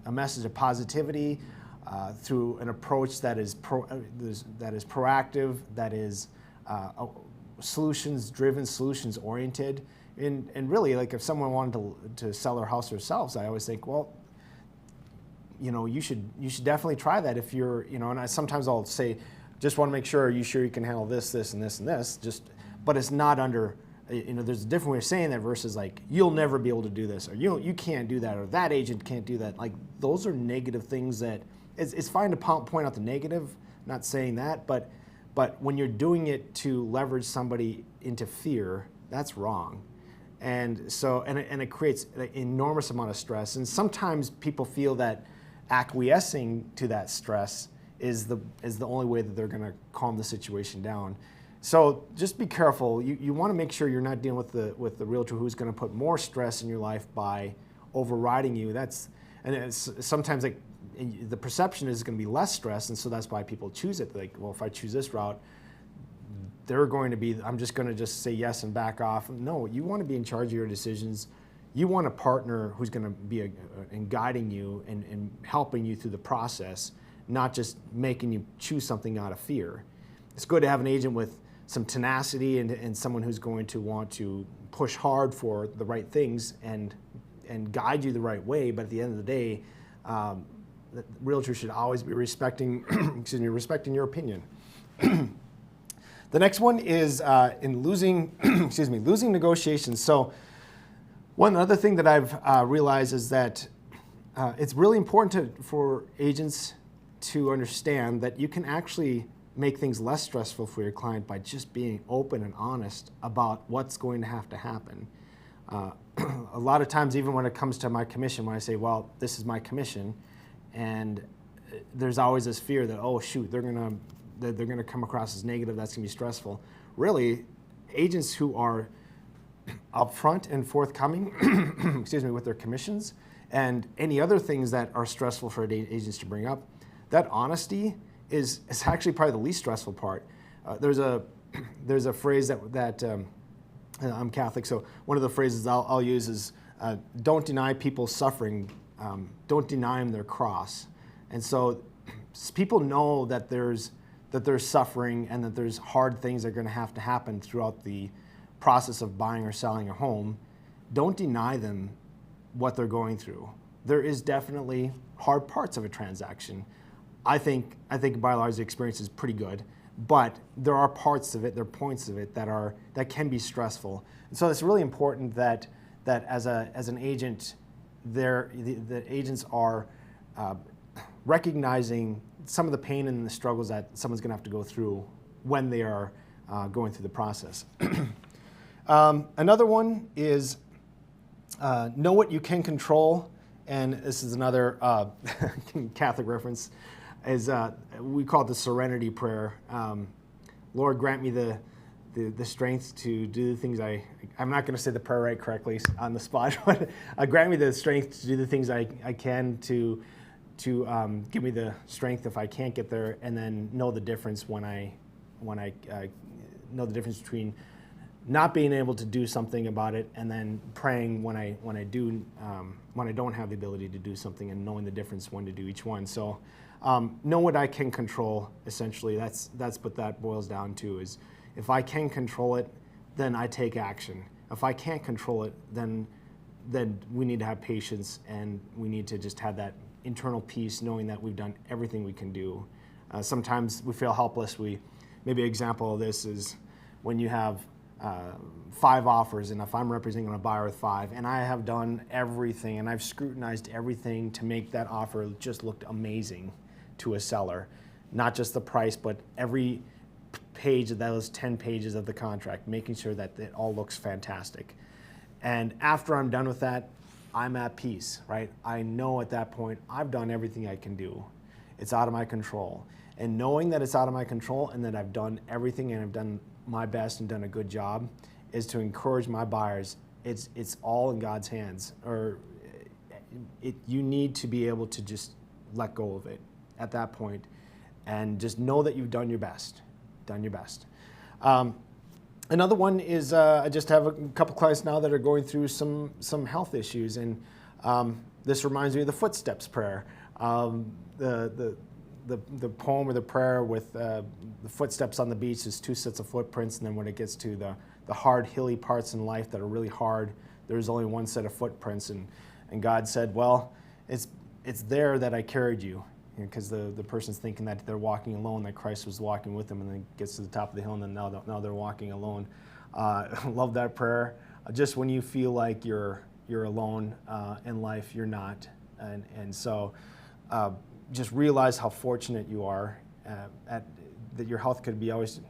a message of positivity, through an approach that is proactive, that is solutions driven, solutions oriented, and really, like, if someone wanted to sell their house themselves, I always think, well, you should definitely try that if you're, and sometimes I'll say, just want to make sure, are you sure you can handle this, this, and this, and this? But it's not under, there's a different way of saying that versus like, you'll never be able to do this, or you can't do that, or that agent can't do that. Like, those are negative things that, it's fine to point out the negative, not saying that, but when you're doing it to leverage somebody into fear, that's wrong. And so, and it creates an enormous amount of stress. And sometimes people feel that acquiescing to that stress is the only way that they're going to calm the situation down. So just be careful. You want to make sure you're not dealing with the realtor who's going to put more stress in your life by overriding you. Sometimes like the perception is going to be less stress, and so that's why people choose it. Like, well, if I choose this route, I'm just going to say yes and back off. No, you want to be in charge of your decisions. You want a partner who's going to be in guiding you and helping you through the process, not just making you choose something out of fear. It's good to have an agent with some tenacity and someone who's going to want to push hard for the right things and guide you the right way. But at the end of the day, the realtor should always be respecting your opinion. The next one is in losing negotiations. So one other thing that I've realized is that it's really important for agents to understand that you can actually make things less stressful for your client by just being open and honest about what's going to have to happen. A lot of times, even when it comes to my commission, when I say, well, this is my commission, and there's always this fear that, oh shoot, they're gonna come across as negative, that's gonna be stressful. Really, agents who are upfront and forthcoming, excuse me, with their commissions and any other things that are stressful for agents to bring up, that honesty is actually probably the least stressful part. There's a phrase that I'm Catholic, so one of the phrases I'll use is, don't deny people suffering, don't deny them their cross. And so people know that there's suffering and that there's hard things that are going to have to happen throughout the process of buying or selling a home. Don't deny them what they're going through. There is definitely hard parts of a transaction. I think by and large the experience is pretty good, but there are parts of it, there are points of it that can be stressful. And so it's really important that as an agent, the agents are recognizing some of the pain and the struggles that someone's going to have to go through when they are going through the process. Another one is know what you can control, and this is another Catholic reference, is we call it the serenity prayer. Lord, grant me the strength to do the things I'm not going to say the prayer right correctly on the spot, but grant me the strength to do the things I can to give me the strength if I can't get there, and then know the difference when I know the difference between not being able to do something about it and then praying when I don't have the ability to do something, and knowing the difference when to do each one. So know what I can control, essentially. That's what that boils down to, is if I can control it, then I take action. If I can't control it, then we need to have patience, and we need to just have that internal peace, knowing that we've done everything we can do. Sometimes we feel helpless. Maybe an example of this is when you have 5 offers, and if I'm representing a buyer with 5, and I have done everything, and I've scrutinized everything to make that offer just look amazing to a seller, not just the price, but every page of those 10 pages of the contract, making sure that it all looks fantastic. And after I'm done with that, I'm at peace, right? I know at that point I've done everything I can do. It's out of my control. And knowing that it's out of my control and that I've done everything and I've done my best and done a good job is to encourage my buyers. It's all in God's hands. You need to be able to just let go of it at that point and just know that you've done your best. Another one is I just have a couple clients now that are going through some health issues, and this reminds me of the footsteps prayer. The poem or the prayer with the footsteps on the beach is 2 sets of footprints, and then when it gets to the hard, hilly parts in life that are really hard, there's only 1 set of footprints, and God said, well, it's there that I carried you, because the person's thinking that they're walking alone, that Christ was walking with them, and then gets to the top of the hill, and then now they're walking alone. Love that prayer. Just when you feel like you're alone in life, you're not, and so just realize how fortunate you are that your health could be always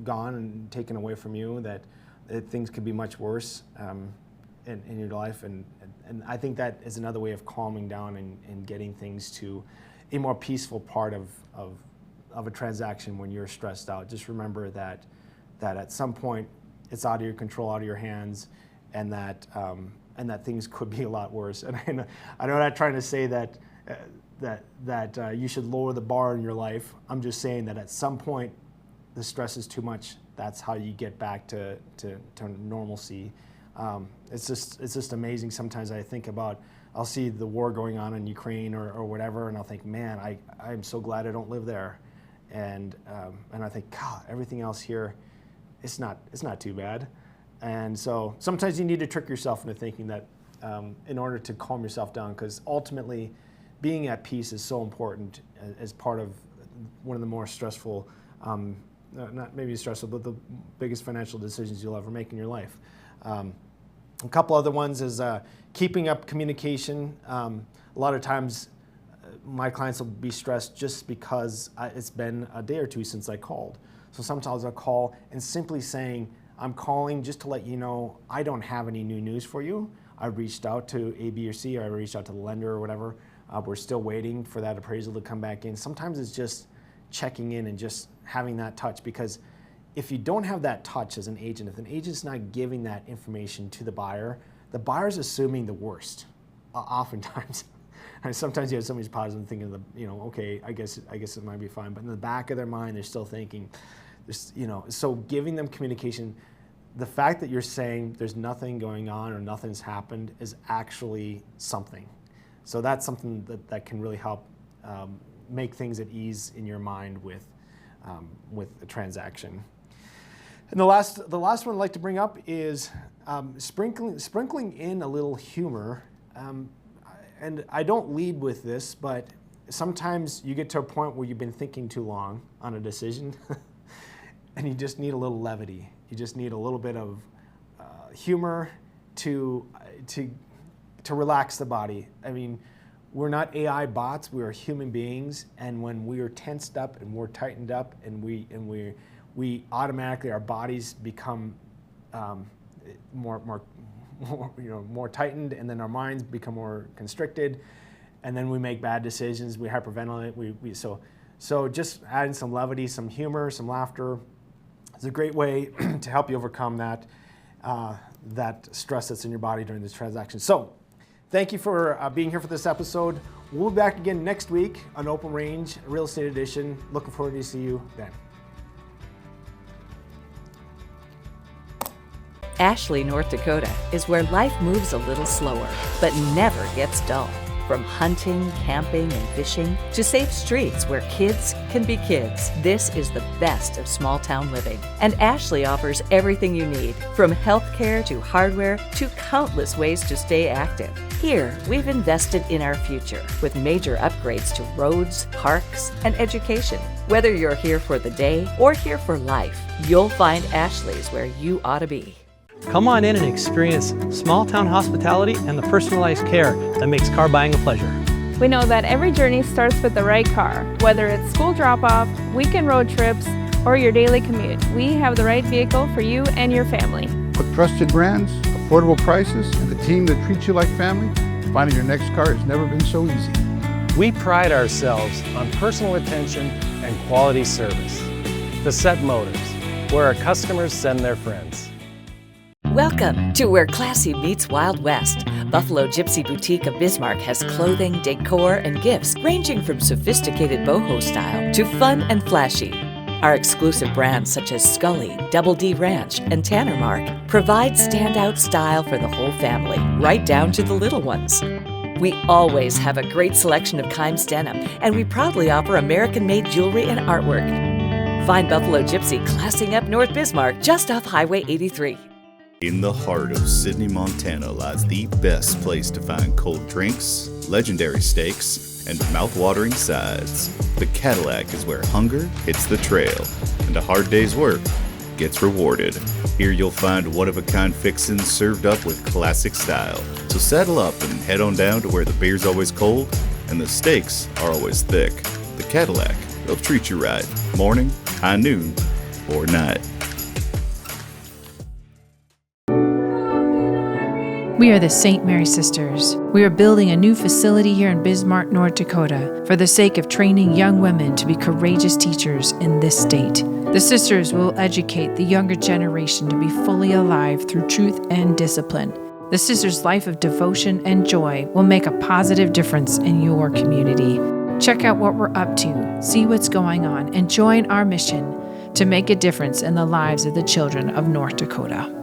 gone and taken away from you, that things could be much worse in your life, and I think that is another way of calming down and getting things to a more peaceful part of a transaction when you're stressed out. Just remember that at some point it's out of your control, out of your hands, and that things could be a lot worse. And I'm not trying to say that you should lower the bar in your life. I'm just saying that at some point the stress is too much. That's how you get back to normalcy. It's just amazing. Sometimes I think about, I'll see the war going on in Ukraine or whatever, and I'll think, man, I'm so glad I don't live there. And I think, God, everything else here, it's not too bad. And so sometimes you need to trick yourself into thinking that in order to calm yourself down, because ultimately being at peace is so important as part of one of the more stressful, not maybe stressful, but the biggest financial decisions you'll ever make in your life. A couple other ones is keeping up communication. A lot of times my clients will be stressed just because it's been a day or two since I called. So sometimes I'll call and simply saying, I'm calling just to let you know I don't have any new news for you. I reached out to A, B, or C, or I reached out to the lender or whatever. We're still waiting for that appraisal to come back in. Sometimes it's just checking in and just having that touch, because if you don't have that touch as an agent, if an agent's not giving that information to the buyer's assuming the worst. Oftentimes, and sometimes you have somebody's positive thinking, okay, I guess it might be fine, but in the back of their mind, they're still thinking, So giving them communication, the fact that you're saying there's nothing going on or nothing's happened is actually something. So that's something that can really help make things at ease in your mind with a transaction. And the last one I'd like to bring up is sprinkling in a little humor. And I don't lead with this, but sometimes you get to a point where you've been thinking too long on a decision and you just need a little levity. You just need a little bit of humor to relax the body. I mean, we're not AI bots, we are human beings, and when we are tensed up and we're tightened up and we automatically, our bodies become more tightened, and then our minds become more constricted, and then we make bad decisions, we hyperventilate, so just adding some levity, some humor, some laughter is a great way to help you overcome that stress that's in your body during this transaction. So thank you for being here for this episode. We'll be back again next week on Open Range Real Estate Edition. Looking forward to see you then. Ashley, North Dakota is where life moves a little slower, but never gets dull. From hunting, camping, and fishing to safe streets where kids can be kids, this is the best of small town living. And Ashley offers everything you need, from healthcare to hardware to countless ways to stay active. Here, we've invested in our future with major upgrades to roads, parks, and education. Whether you're here for the day or here for life, you'll find Ashley's where you ought to be. Come on in and experience small town hospitality and the personalized care that makes car buying a pleasure. We know that every journey starts with the right car. Whether it's school drop-off, weekend road trips, or your daily commute, we have the right vehicle for you and your family. With trusted brands, affordable prices, and the team that treats you like family, finding your next car has never been so easy. We pride ourselves on personal attention and quality service. The Set Motors, where our customers send their friends. Welcome to where classy meets Wild West. Buffalo Gypsy Boutique of Bismarck has clothing, decor, and gifts ranging from sophisticated boho style to fun and flashy. Our exclusive brands such as Scully, Double D Ranch, and Tanner Mark provide standout style for the whole family, right down to the little ones. We always have a great selection of Kimes denim, and we proudly offer American-made jewelry and artwork. Find Buffalo Gypsy classing up North Bismarck just off Highway 83. In the heart of Sidney, Montana lies the best place to find cold drinks, legendary steaks, and mouth-watering sides. The Cadillac is where hunger hits the trail, and a hard day's work gets rewarded. Here you'll find one-of-a-kind fixins served up with classic style. So saddle up and head on down to where the beer's always cold and the steaks are always thick. The Cadillac, they'll treat you right, morning, high noon, or night. We are the St. Mary Sisters. We are building a new facility here in Bismarck, North Dakota, for the sake of training young women to be courageous teachers in this state. The Sisters will educate the younger generation to be fully alive through truth and discipline. The Sisters' life of devotion and joy will make a positive difference in your community. Check out what we're up to, see what's going on, and join our mission to make a difference in the lives of the children of North Dakota.